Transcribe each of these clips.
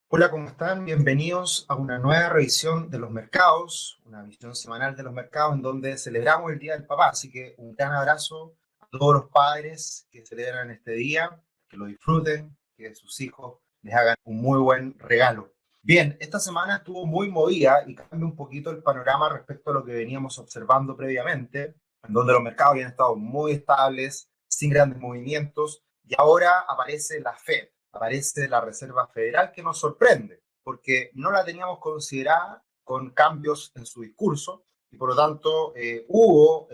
Hola, ¿cómo están? Bienvenidos a una nueva revisión de los mercados, una visión semanal de los mercados en donde celebramos el Día del Papá. Así que un gran abrazo a todos los padres que celebran este día, que lo disfruten, que sus hijos les hagan un muy buen regalo. Bien, esta semana estuvo muy movida y cambia un poquito el panorama respecto a lo que veníamos observando previamente, en donde los mercados habían estado muy estables, sin grandes movimientos, y ahora aparece la Fed, aparece la Reserva Federal, que nos sorprende, porque no la teníamos considerada con cambios en su discurso, y por lo tanto hubo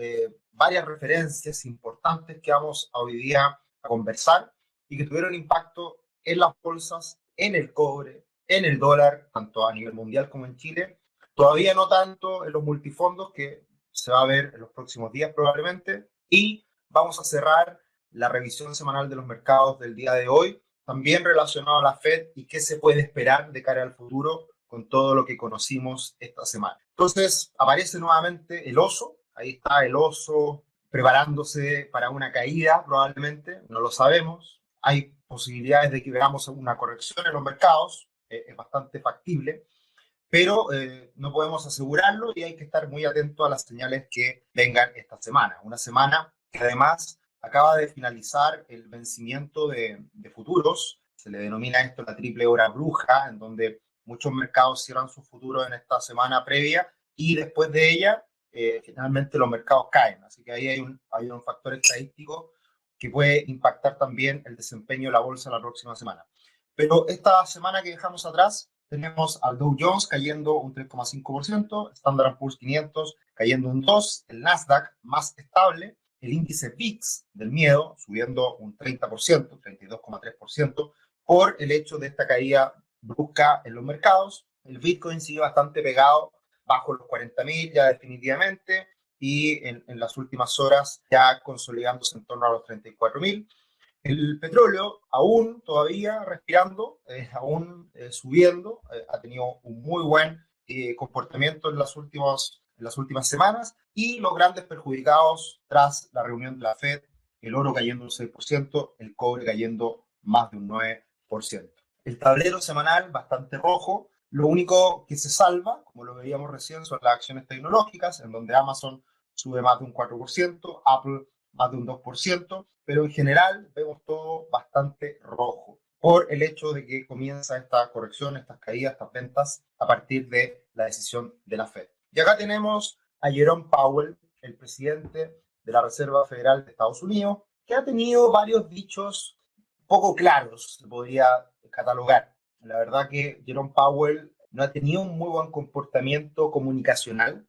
varias referencias importantes que vamos a hoy día a conversar y que tuvieron impacto en las bolsas, en el cobre, en el dólar, tanto a nivel mundial como en Chile. Todavía no tanto en los multifondos, que se va a ver en los próximos días probablemente. Y vamos a cerrar la revisión semanal de los mercados del día de hoy, también relacionado a la Fed y qué se puede esperar de cara al futuro con todo lo que conocimos esta semana. Entonces aparece nuevamente el oso, ahí está el oso preparándose para una caída probablemente, no lo sabemos. Hay posibilidades de que veamos una corrección en los mercados, es bastante factible, pero no podemos asegurarlo y hay que estar muy atento a las señales que vengan esta semana. Una semana que además acaba de finalizar el vencimiento de futuros, se le denomina esto la triple hora bruja, en donde muchos mercados cierran sus futuros en esta semana previa y después de ella, finalmente los mercados caen. Así que ahí hay un factor estadístico que puede impactar también el desempeño de la bolsa la próxima semana. Pero esta semana que dejamos atrás, tenemos al Dow Jones cayendo un 3,5%, Standard Poor's 500 cayendo un 2%, el Nasdaq más estable, el índice VIX del miedo subiendo un 30%, 32,3%, por el hecho de esta caída brusca en los mercados. El Bitcoin sigue bastante pegado bajo los 40.000 ya definitivamente, y en las últimas horas ya consolidándose en torno a los 34.000. El petróleo aún todavía respirando, aún subiendo, ha tenido un muy buen comportamiento en las últimas semanas, y los grandes perjudicados tras la reunión de la Fed, el oro cayendo un 6%, el cobre cayendo más de un 9%. El tablero semanal bastante rojo, lo único que se salva, como lo veíamos recién, son las acciones tecnológicas, en donde Amazon sube más de un 4%, Apple más de un 2%, pero en general vemos todo bastante rojo por el hecho de que comienza esta corrección, estas caídas, estas ventas a partir de la decisión de la Fed. Y acá tenemos a Jerome Powell, el presidente de la Reserva Federal de Estados Unidos, que ha tenido varios dichos poco claros, se podría catalogar. La verdad que Jerome Powell no ha tenido un muy buen comportamiento comunicacional,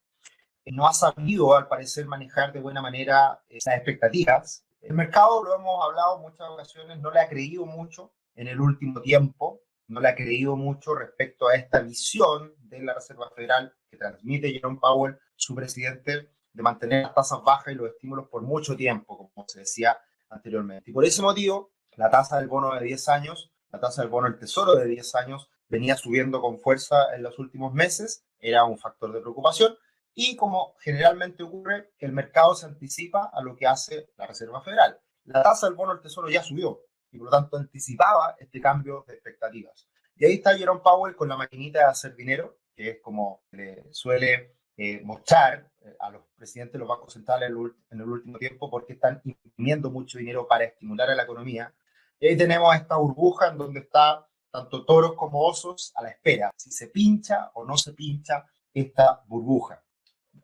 no ha sabido, al parecer, manejar de buena manera esas expectativas. El mercado, lo hemos hablado en muchas ocasiones, no le ha creído mucho en el último tiempo, no le ha creído mucho respecto a esta visión de la Reserva Federal que transmite Jerome Powell, su presidente, de mantener las tasas bajas y los estímulos por mucho tiempo, como se decía anteriormente. Y por ese motivo, la tasa del bono de 10 años, la tasa del bono del tesoro de 10 años, venía subiendo con fuerza en los últimos meses, era un factor de preocupación, y como generalmente ocurre, el mercado se anticipa a lo que hace la Reserva Federal. La tasa del bono del tesoro ya subió y por lo tanto anticipaba este cambio de expectativas. Y ahí está Jerome Powell con la maquinita de hacer dinero, que es como le suele mostrar a los presidentes de los bancos centrales en el último tiempo, porque están imprimiendo mucho dinero para estimular a la economía. Y ahí tenemos esta burbuja en donde está tanto toros como osos a la espera, si se pincha o no se pincha esta burbuja.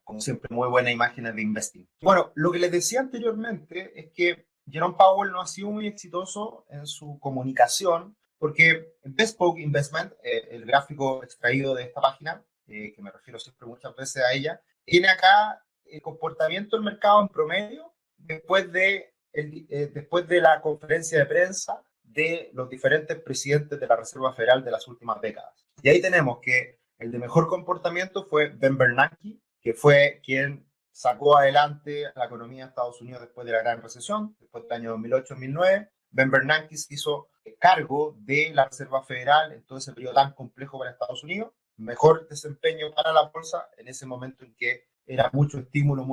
Como siempre, muy buenas imágenes de investing. Bueno, lo que les decía anteriormente es que Jerome Powell no ha sido muy exitoso en su comunicación, porque Bespoke Investment, el gráfico extraído de esta página, que me refiero siempre muchas veces a ella, tiene acá el comportamiento del mercado en promedio después de la conferencia de prensa de los diferentes presidentes de la Reserva Federal de las últimas décadas. Y ahí tenemos que el de mejor comportamiento fue Ben Bernanke, que fue quien sacó adelante la economía de Estados Unidos después de la gran recesión, después del año 2008-2009. Ben Bernanke se hizo cargo de la Reserva Federal en todo ese periodo tan complejo para Estados Unidos. Mejor desempeño para la bolsa en ese momento en que era mucho estímulo,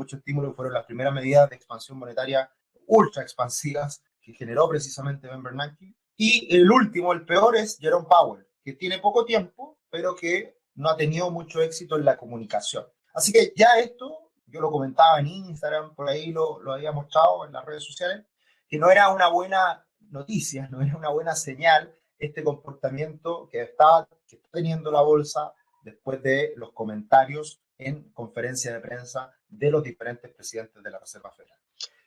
fueron las primeras medidas de expansión monetaria ultra expansivas que generó precisamente Ben Bernanke. Y el último, el peor, es Jerome Powell, que tiene poco tiempo, pero que no ha tenido mucho éxito en la comunicación. Así que ya esto, yo lo comentaba en Instagram, por ahí lo había mostrado en las redes sociales, que no era una buena noticia, no era una buena señal este comportamiento que está teniendo la bolsa después de los comentarios en conferencia de prensa de los diferentes presidentes de la Reserva Federal.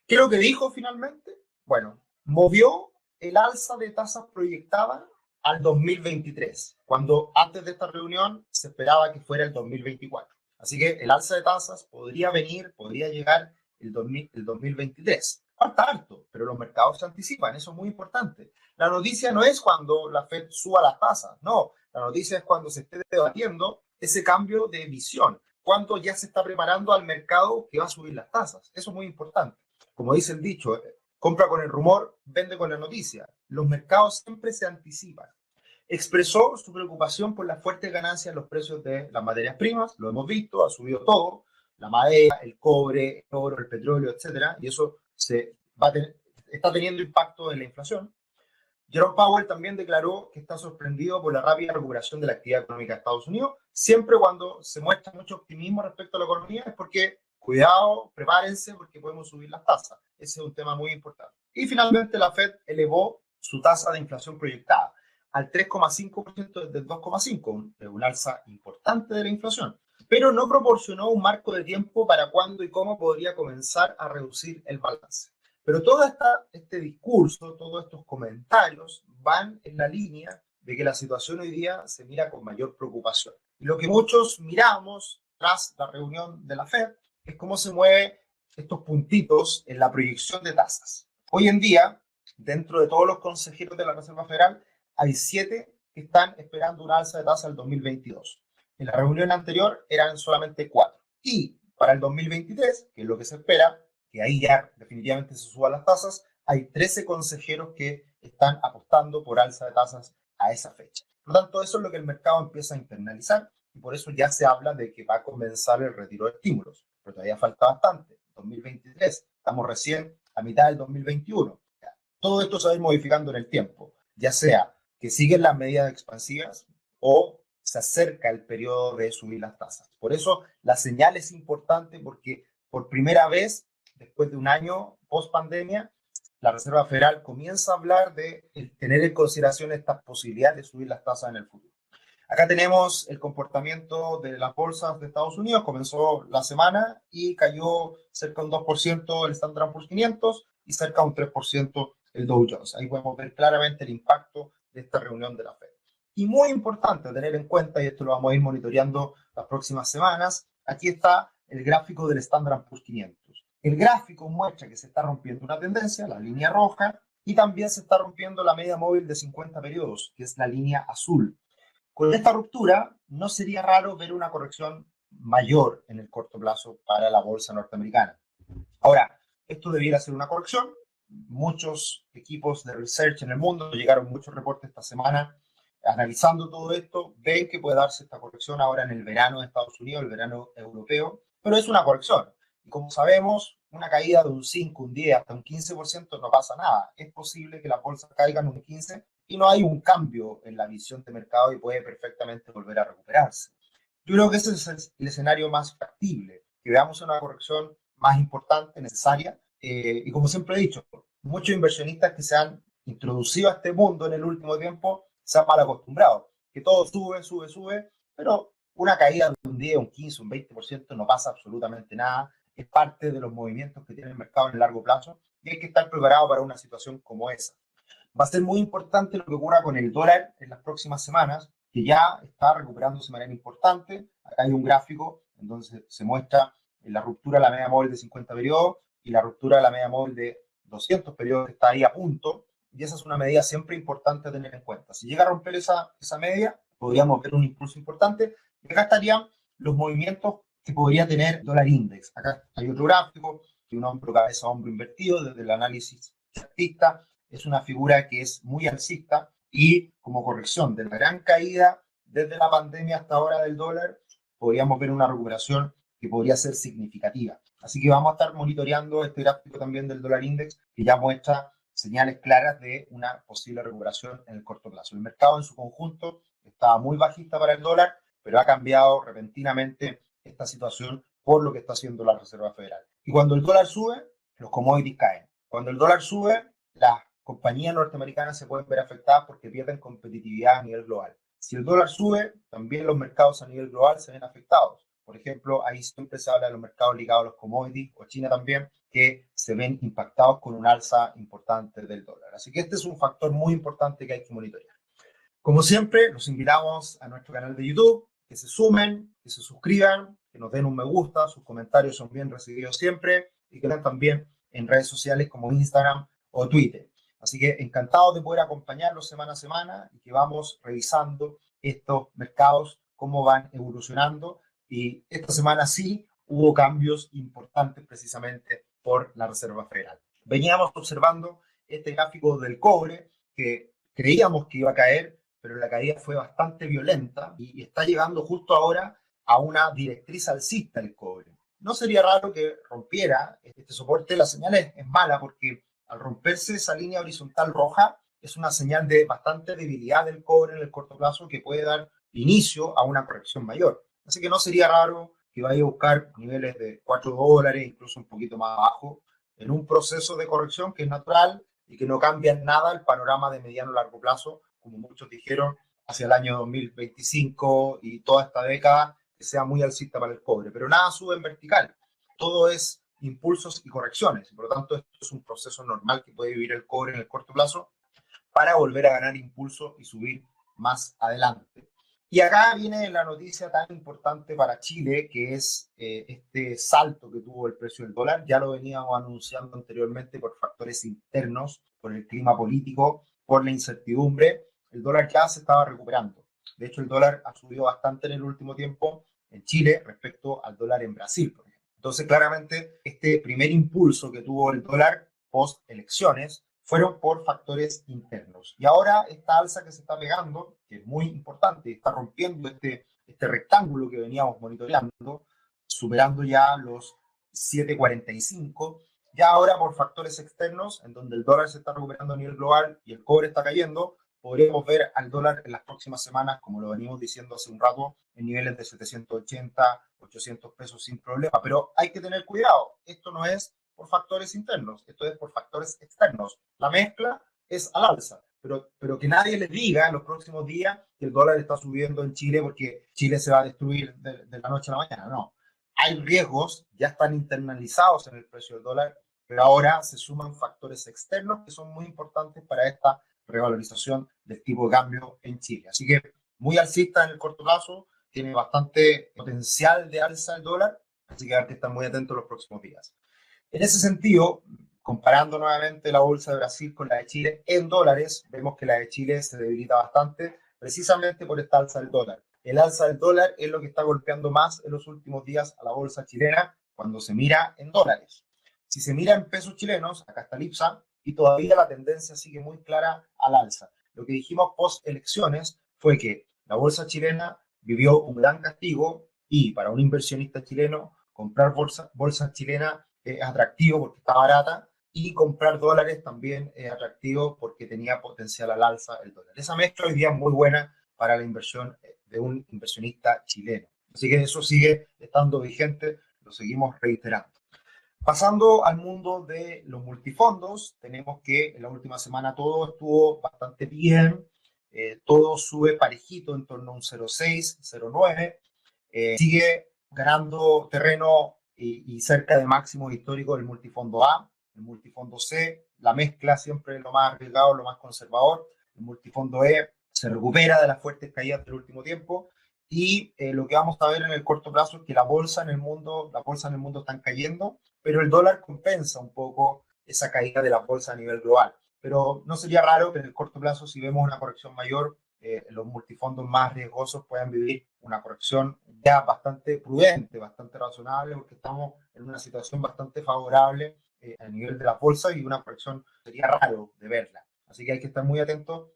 ¿Qué es lo que dijo finalmente? Bueno, movió el alza de tasas proyectada al 2023, cuando antes de esta reunión se esperaba que fuera el 2024. Así que el alza de tasas podría llegar el 2023. Falta harto, pero los mercados se anticipan, eso es muy importante. La noticia no es cuando la Fed suba las tasas, no, la noticia es cuando se esté debatiendo ese cambio de visión, cuando ya se está preparando al mercado que va a subir las tasas. Eso es muy importante. Como dice el dicho, compra con el rumor, vende con la noticia. Los mercados siempre se anticipan. Expresó su preocupación por las fuertes ganancias en los precios de las materias primas, lo hemos visto, ha subido todo, la madera, el cobre, el oro, el petróleo, etcétera, y eso está teniendo impacto en la inflación. Jerome Powell también declaró que está sorprendido por la rápida recuperación de la actividad económica de Estados Unidos. Siempre cuando se muestra mucho optimismo respecto a la economía es porque, cuidado, prepárense porque podemos subir las tasas. Ese es un tema muy importante. Y finalmente la Fed elevó su tasa de inflación proyectada al 3,5% desde el 2,5%, un alza importante de la inflación, pero no proporcionó un marco de tiempo para cuándo y cómo podría comenzar a reducir el balance. Pero todo este discurso, todos estos comentarios van en la línea de que la situación hoy día se mira con mayor preocupación. Y lo que muchos miramos tras la reunión de la Fed es cómo se mueven estos puntitos en la proyección de tasas. Hoy en día, dentro de todos los consejeros de la Reserva Federal, hay 7 que están esperando un alza de tasa al 2022. En la reunión anterior eran solamente 4. Y para el 2023, que es lo que se espera, que ahí ya definitivamente se suban las tasas, hay 13 consejeros que están apostando por alza de tasas a esa fecha. Por lo tanto, eso es lo que el mercado empieza a internalizar y por eso ya se habla de que va a comenzar el retiro de estímulos. Pero todavía falta bastante. 2023, estamos recién a mitad del 2021. Todo esto se va a ir modificando en el tiempo, ya sea que siguen las medidas expansivas o se acerca el periodo de subir las tasas. Por eso la señal es importante porque por primera vez después de un año post pandemia, la Reserva Federal comienza a hablar de tener en consideración estas posibilidades de subir las tasas en el futuro. Acá tenemos el comportamiento de las bolsas de Estados Unidos. Comenzó la semana y cayó cerca de un 2% el Standard & Poor's 500 y cerca de un 3% el Dow Jones. Ahí podemos ver claramente el impacto de esta reunión de la Fed. Y muy importante tener en cuenta, y esto lo vamos a ir monitoreando las próximas semanas, aquí está el gráfico del Standard & Poor's 500. El gráfico muestra que se está rompiendo una tendencia, la línea roja, y también se está rompiendo la media móvil de 50 periodos, que es la línea azul. Con esta ruptura, no sería raro ver una corrección mayor en el corto plazo para la bolsa norteamericana. Ahora, esto debiera ser una corrección. Muchos equipos de research en el mundo, llegaron muchos reportes esta semana analizando todo esto, ven que puede darse esta corrección ahora en el verano de Estados Unidos, el verano europeo, pero es una corrección. Y como sabemos, una caída de un 5, un 10, hasta un 15% no pasa nada. Es posible que las bolsas caigan un 15% y no hay un cambio en la visión de mercado y puede perfectamente volver a recuperarse. Yo creo que ese es el escenario más factible, que veamos una corrección más importante, necesaria. Y como siempre he dicho, muchos inversionistas que se han introducido a este mundo en el último tiempo se han mal acostumbrado, que todo sube, sube, sube, pero una caída de un 10, un 15, un 20% no pasa absolutamente nada. Es parte de los movimientos que tiene el mercado en el largo plazo y hay que estar preparado para una situación como esa. Va a ser muy importante lo que ocurra con el dólar en las próximas semanas, que ya está recuperándose de manera importante. Acá hay un gráfico en donde se muestra la ruptura de la media móvil de 50 periodos y la ruptura de la media móvil de 200 periodos que está ahí a punto. Y esa es una medida siempre importante a tener en cuenta. Si llega a romper esa media, podríamos ver un impulso importante. Y acá estarían los movimientos que podría tener el dólar index. Acá hay otro gráfico de un hombro cabeza a hombro invertido desde el análisis chartista. Es una figura que es muy alcista y como corrección de la gran caída desde la pandemia hasta ahora del dólar, podríamos ver una recuperación que podría ser significativa. Así que vamos a estar monitoreando este gráfico también del dólar index que ya muestra señales claras de una posible recuperación en el corto plazo. El mercado en su conjunto estaba muy bajista para el dólar, pero ha cambiado repentinamente esta situación por lo que está haciendo la Reserva Federal. Y cuando el dólar sube, los commodities caen. Cuando el dólar sube, las compañías norteamericanas se pueden ver afectadas porque pierden competitividad a nivel global. Si el dólar sube, también los mercados a nivel global se ven afectados. Por ejemplo, ahí siempre se habla de los mercados ligados a los commodities, o China también, que se ven impactados con un alza importante del dólar. Así que este es un factor muy importante que hay que monitorear. Como siempre, los invitamos a nuestro canal de YouTube, que se sumen, que se suscriban, que nos den un me gusta, sus comentarios son bien recibidos siempre, y que estén también en redes sociales como Instagram o Twitter. Así que encantado de poder acompañarlos semana a semana y que vamos revisando estos mercados, cómo van evolucionando. Y esta semana sí hubo cambios importantes precisamente por la Reserva Federal. Veníamos observando este gráfico del cobre que creíamos que iba a caer, pero la caída fue bastante violenta y está llegando justo ahora a una directriz alcista el cobre. No sería raro que rompiera este soporte. La señal es mala porque al romperse esa línea horizontal roja es una señal de bastante debilidad del cobre en el corto plazo que puede dar inicio a una corrección mayor. Así que no sería raro que vaya a buscar niveles de $4, incluso un poquito más abajo, en un proceso de corrección que es natural y que no cambia en nada el panorama de mediano a largo plazo, como muchos dijeron, hacia el año 2025 y toda esta década que sea muy alcista para el cobre. Pero nada sube en vertical, todo es impulsos y correcciones. Por lo tanto, esto es un proceso normal que puede vivir el cobre en el corto plazo para volver a ganar impulso y subir más adelante. Y acá viene la noticia tan importante para Chile, que es este salto que tuvo el precio del dólar. Ya lo veníamos anunciando anteriormente por factores internos, por el clima político, por la incertidumbre. El dólar ya se estaba recuperando. De hecho, el dólar ha subido bastante en el último tiempo en Chile respecto al dólar en Brasil, por ejemplo. Entonces, claramente, este primer impulso que tuvo el dólar post elecciones fueron por factores internos. Y ahora esta alza que se está pegando, que es muy importante, está rompiendo este rectángulo que veníamos monitoreando, superando ya los 7.45, ya ahora por factores externos, en donde el dólar se está recuperando a nivel global y el cobre está cayendo, podríamos ver al dólar en las próximas semanas, como lo venimos diciendo hace un rato, en niveles de 780, 800 pesos sin problema. Pero hay que tener cuidado, esto no es por factores internos, esto es por factores externos. La mezcla es al alza, pero que nadie les diga en los próximos días que el dólar está subiendo en Chile porque Chile se va a destruir de la noche a la mañana. No, hay riesgos, ya están internalizados en el precio del dólar, pero ahora se suman factores externos que son muy importantes para esta revalorización del tipo de cambio en Chile. Así que muy alcista en el corto plazo, tiene bastante potencial de alza el dólar, así que hay que estar muy atentos los próximos días. En ese sentido, comparando nuevamente la bolsa de Brasil con la de Chile en dólares, vemos que la de Chile se debilita bastante precisamente por esta alza del dólar. El alza del dólar es lo que está golpeando más en los últimos días a la bolsa chilena cuando se mira en dólares. Si se mira en pesos chilenos, acá está el IPSA, y todavía la tendencia sigue muy clara al alza. Lo que dijimos post elecciones fue que la bolsa chilena vivió un gran castigo y para un inversionista chileno comprar bolsa chilena es atractivo porque está barata y comprar dólares también es atractivo porque tenía potencial al alza el dólar. Esa mezcla hoy día es muy buena para la inversión de un inversionista chileno. Así que eso sigue estando vigente, lo seguimos reiterando. Pasando al mundo de los multifondos, tenemos que en la última semana todo estuvo bastante bien, todo sube parejito en torno a un 0,6, 0,9, sigue ganando terreno y cerca de máximo histórico el multifondo A, el multifondo C, la mezcla siempre es lo más arriesgado, lo más conservador, el multifondo E se recupera de las fuertes caídas del último tiempo y lo que vamos a ver en el corto plazo es que las bolsas en el mundo están cayendo, pero el dólar compensa un poco esa caída de la bolsa a nivel global. Pero no sería raro que en el corto plazo, si vemos una corrección mayor, los multifondos más riesgosos puedan vivir una corrección ya bastante prudente, bastante razonable, porque estamos en una situación bastante favorable a nivel de la bolsa y una corrección sería raro de verla. Así que hay que estar muy atentos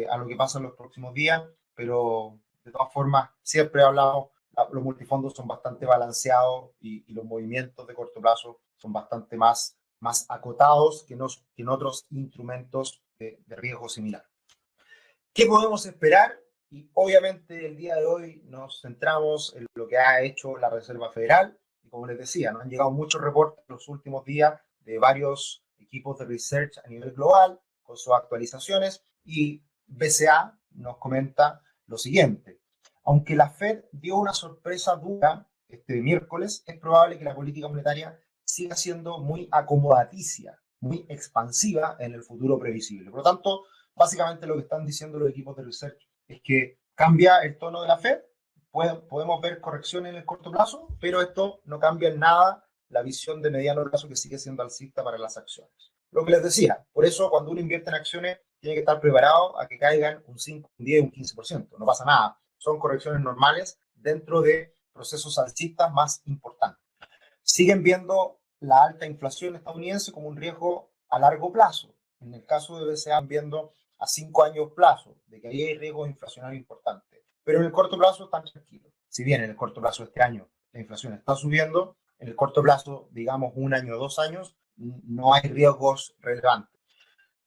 a lo que pasa en los próximos días, pero de todas formas, siempre hablamos, los multifondos son bastante balanceados y los movimientos de corto plazo son bastante más acotados que en otros instrumentos de riesgo similar. ¿Qué podemos esperar? Y obviamente el día de hoy nos centramos en lo que ha hecho la Reserva Federal. Y como les decía, nos han llegado muchos reportes en los últimos días de varios equipos de research a nivel global con sus actualizaciones. Y BCA nos comenta lo siguiente. Aunque la Fed dio una sorpresa dura este miércoles, es probable que la política monetaria siga siendo muy acomodaticia, muy expansiva en el futuro previsible. Por lo tanto, básicamente lo que están diciendo los equipos de research es que cambia el tono de la Fed, podemos ver correcciones en el corto plazo, pero esto no cambia en nada la visión de mediano plazo que sigue siendo alcista para las acciones. Lo que les decía, por eso cuando uno invierte en acciones tiene que estar preparado a que caigan un 5, un 10, un 15%. No pasa nada. Son correcciones normales dentro de procesos alcistas más importantes. Siguen viendo la alta inflación estadounidense como un riesgo a largo plazo. En el caso de BCA, viendo a 5 años plazo, de que ahí hay riesgos inflacionarios importantes. Pero en el corto plazo están tranquilos. Si bien en el corto plazo de este año la inflación está subiendo, en el corto plazo, digamos 1 año o 2 años, no hay riesgos relevantes.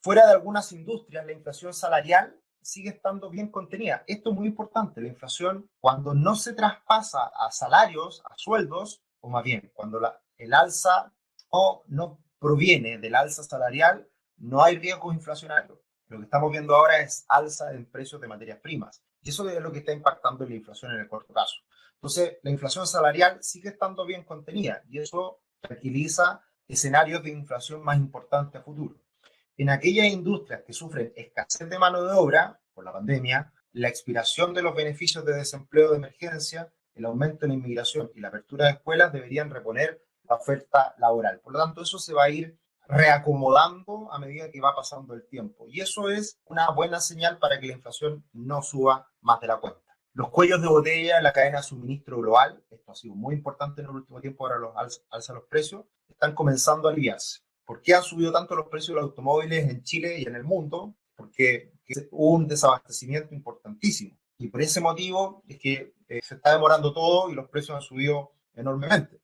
Fuera de algunas industrias, la inflación salarial sigue estando bien contenida. Esto es muy importante. La inflación, cuando no se traspasa a salarios, a sueldos, o más bien, cuando el alza no proviene del alza salarial, no hay riesgo inflacionario. Lo que estamos viendo ahora es alza en precios de materias primas. Y eso es lo que está impactando en la inflación en el corto plazo. Entonces, la inflación salarial sigue estando bien contenida y eso tranquiliza escenarios de inflación más importantes a futuro. En aquellas industrias que sufren escasez de mano de obra por la pandemia, la expiración de los beneficios de desempleo de emergencia, el aumento en la inmigración y la apertura de escuelas deberían reponer la oferta laboral. Por lo tanto, eso se va a ir reacomodando a medida que va pasando el tiempo. Y eso es una buena señal para que la inflación no suba más de la cuenta. Los cuellos de botella en la cadena de suministro global, esto ha sido muy importante en el último tiempo, ahora alza los precios, están comenzando a aliviarse. ¿Por qué han subido tanto los precios de los automóviles en Chile y en el mundo? Porque hubo un desabastecimiento importantísimo. Y por ese motivo es que se está demorando todo y los precios han subido enormemente.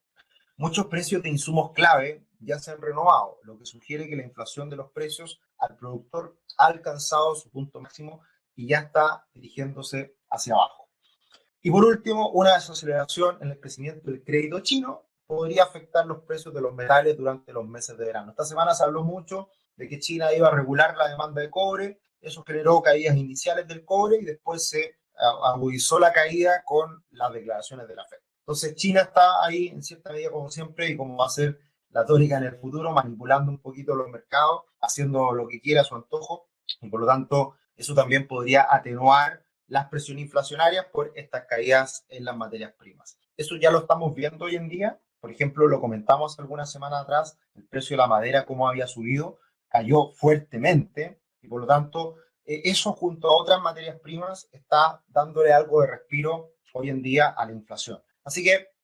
Muchos precios de insumos clave ya se han renovado, lo que sugiere que la inflación de los precios al productor ha alcanzado su punto máximo y ya está dirigiéndose hacia abajo. Y por último, una desaceleración en el crecimiento del crédito chino podría afectar los precios de los metales durante los meses de verano. Esta semana se habló mucho de que China iba a regular la demanda de cobre, eso generó caídas iniciales del cobre y después se agudizó la caída con las declaraciones de la Fed. Entonces China está ahí en cierta medida como siempre y como va a ser la tónica en el futuro, manipulando un poquito los mercados, haciendo lo que quiera a su antojo y por lo tanto eso también podría atenuar las presiones inflacionarias por estas caídas en las materias primas. Eso ya lo estamos viendo hoy en día. Por ejemplo, lo comentamos algunas semanas atrás, el precio de la madera, cómo había subido, cayó fuertemente y por lo tanto eso junto a otras materias primas está dándole algo de respiro hoy en día a la inflación. Así que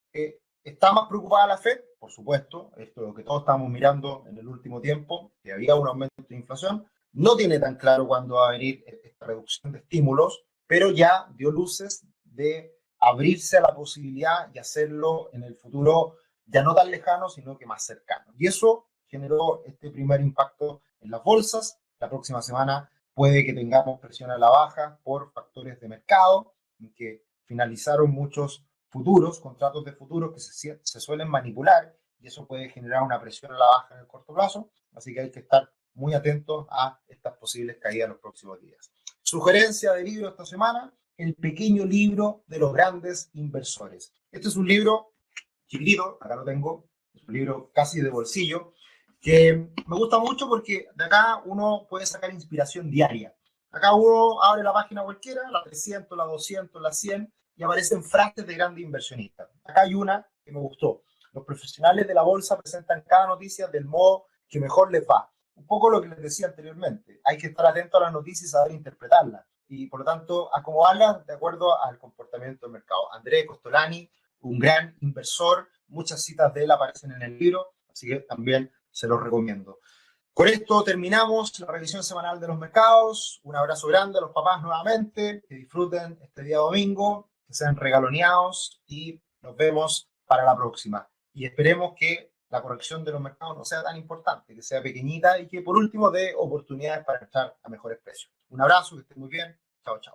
¿está más preocupada la Fed? Por supuesto, esto es lo que todos estamos mirando en el último tiempo, que había un aumento de inflación. No tiene tan claro cuándo va a venir esta reducción de estímulos, pero ya dio luces de abrirse a la posibilidad y hacerlo en el futuro ya no tan lejano, sino que más cercano. Y eso generó este primer impacto en las bolsas. La próxima semana puede que tengamos presión a la baja por factores de mercado, en que finalizaron muchos futuros, contratos de futuros que se suelen manipular y eso puede generar una presión a la baja en el corto plazo. Así que hay que estar muy atentos a estas posibles caídas en los próximos días. Sugerencia de libro esta semana, El pequeño libro de los grandes inversores. Este es un libro chiquitito, acá lo tengo, es un libro casi de bolsillo, que me gusta mucho porque de acá uno puede sacar inspiración diaria. Acá uno abre la página cualquiera, la 300, la 200, la 100, y aparecen frases de grandes inversionistas. Acá hay una que me gustó. Los profesionales de la bolsa presentan cada noticia del modo que mejor les va. Un poco lo que les decía anteriormente. Hay que estar atento a las noticias y saber interpretarlas. Y por lo tanto, acomodarlas de acuerdo al comportamiento del mercado. André Costolani, un gran inversor, muchas citas de él aparecen en el libro, así que también se los recomiendo. Con esto terminamos la revisión semanal de los mercados. Un abrazo grande a los papás nuevamente, que disfruten este día domingo, que sean regaloneados y nos vemos para la próxima. Y esperemos que la corrección de los mercados no sea tan importante, que sea pequeñita y que por último dé oportunidades para entrar a mejores precios. Un abrazo, que estén muy bien. Chao, chao.